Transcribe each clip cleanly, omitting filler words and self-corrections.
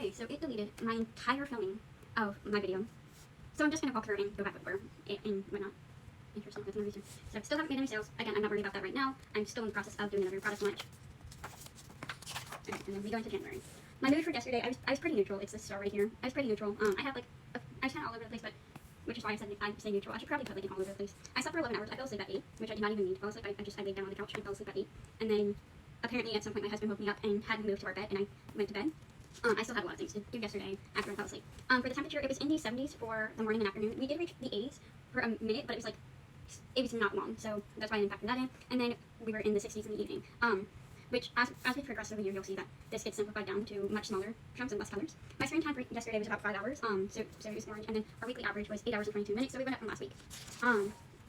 Okay, so it deleted my entire filming of my video. So I'm just gonna walk through and go back over it and whatnot. Interesting, that's no reason. So I still haven't made any sales. Again, I'm not worried about that right now. I'm still in the process of doing another product launch. Okay, and then we go into January. My mood for yesterday, I was pretty neutral. It's this star right here. I was pretty neutral. I had like, I was kind of all over the place, but which is why I say neutral. I should probably put like an all over the place. I slept for 11 hours. I fell asleep at 8, which I did not even need to fall asleep. I laid down on the couch and fell asleep at 8. And then apparently at some point my husband woke me up and had me move to our bed, and I went to bed. I still had a lot of things to do yesterday after I fell asleep. For the temperature, it was in the 70s for the morning and afternoon. We did reach the 80s for a minute, but it was like, it was not long, so that's why I didn't factor that in. And then we were in the 60s in the evening. Which, as we progress through the year, you'll see that this gets simplified down to much smaller chunks and less colors. My screen time for yesterday was about 5 hours, so it was orange, and then our weekly average was 8 hours and 22 minutes, so we went up from last week.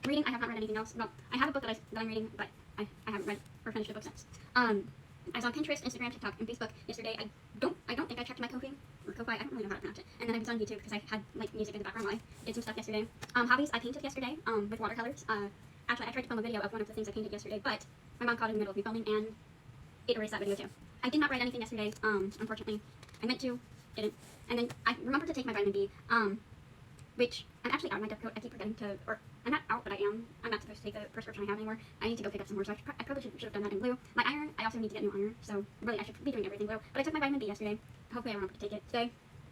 Reading, I have not read anything else. Well, I have a book that I'm reading, but I haven't read or finished the book since. I was on Pinterest, Instagram, TikTok, and Facebook yesterday. I don't think I checked my Ko-fi, or Ko-fi, I don't really know how to pronounce it. And then I was on YouTube because I had like music in the background while I did some stuff yesterday. Hobbies, I painted yesterday, with watercolors. Actually, I tried to film a video of one of the things I painted yesterday, but my mom caught it in the middle of me filming, and it erased that video too. I did not write anything yesterday, unfortunately. I meant to, didn't. And then I remembered to take my vitamin D, which I'm actually out of my Depakote. I keep forgetting to, or I'm not out, but I am. I'm not supposed to take the prescription I have anymore. I need to go pick up some more, so I probably should have done that in blue. My iron, I also need to get new iron, so really I should be doing everything blue. But I took my vitamin D yesterday. Hopefully I remember to take it today.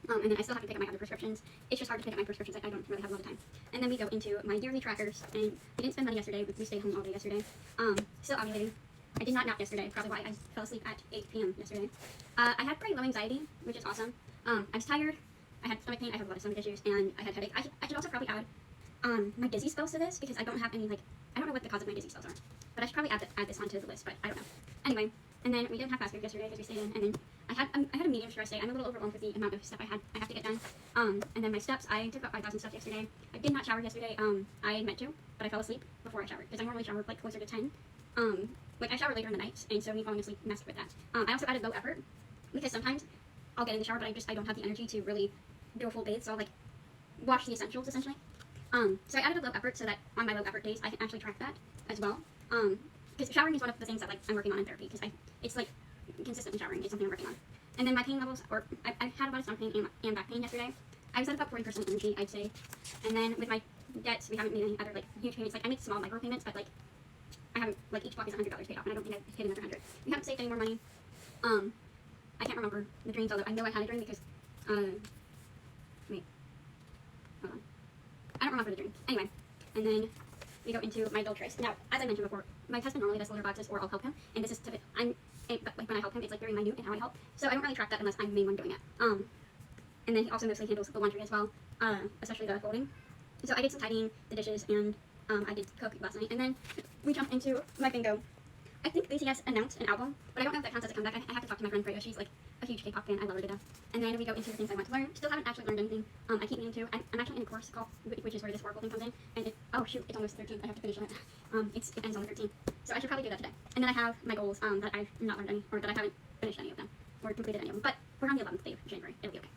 And then I still have to pick up my other prescriptions. It's just hard to pick up my prescriptions. I don't really have a lot of time. And then we go into my yearly trackers, and we didn't spend money yesterday, but we stayed home all day yesterday. Still ovulating. I did not nap yesterday, probably why I fell asleep at 8 p.m. yesterday. I had pretty low anxiety, which is awesome. I was tired, I had stomach pain, I have a lot of stomach issues, and I had headache. I should also probably add my dizzy spells to this, because I don't have any, like, I don't know what the cause of my dizzy spells are. But I should probably add this onto the list, but I don't know. Anyway, and then we didn't have fast food yesterday because we stayed in, and then I had a medium stress day. I'm a little overwhelmed with the amount of stuff I have to get done. And then my steps, I took about 5,000 steps yesterday. I did not shower yesterday. I meant to, but I fell asleep before I showered, because I normally shower like closer to 10. Like I shower later in the night, and so me falling asleep messed with that. I also added low effort, because sometimes I'll get in the shower, but I don't have the energy to really do a full bathe, so I'll like wash the essentials essentially. So I added a low effort so that on my low effort days I can actually track that as well. Because showering is one of the things that like I'm working on in therapy, because it's like consistently showering is something I'm working on. And then my pain levels, or I had a lot of stomach pain and back pain yesterday. I was at about 40% energy, I'd say. And then with my debts, we haven't made any other like huge payments. Like I make small micro payments, but like I haven't, like each block is $100 paid off, and I don't think I've hit another 100. We haven't saved any more money. I can't remember the dreams, although I know I had a dream because, wait, hold on. I don't remember the dream. Anyway, and then we go into my bill trace. Now, as I mentioned before, my husband normally does litter boxes, or I'll help him, and this is but like when I help him, it's like very minute in how I help, so I don't really track that unless I'm the main one doing it. And then he also mostly handles the laundry as well, especially the folding. So I did some tidying, the dishes, and I did cook last night, and then we jump into my bingo. I think BTS announced an album, but I don't know if that counts as a comeback. I have to talk to my friend Freya. She's like a huge K-pop fan. I love her to death. And then we go into the things I want to learn. Still haven't actually learned anything. I keep meaning to. I'm actually in a course called, which is where this Oracle thing comes in. And oh shoot, it's almost 13th. I have to finish that. It ends on the 13th. So I should probably do that today. And then I have my goals that I've not learned any, or that I haven't finished any of them, or completed any of them. But we're on the 11th day of January. It'll be okay.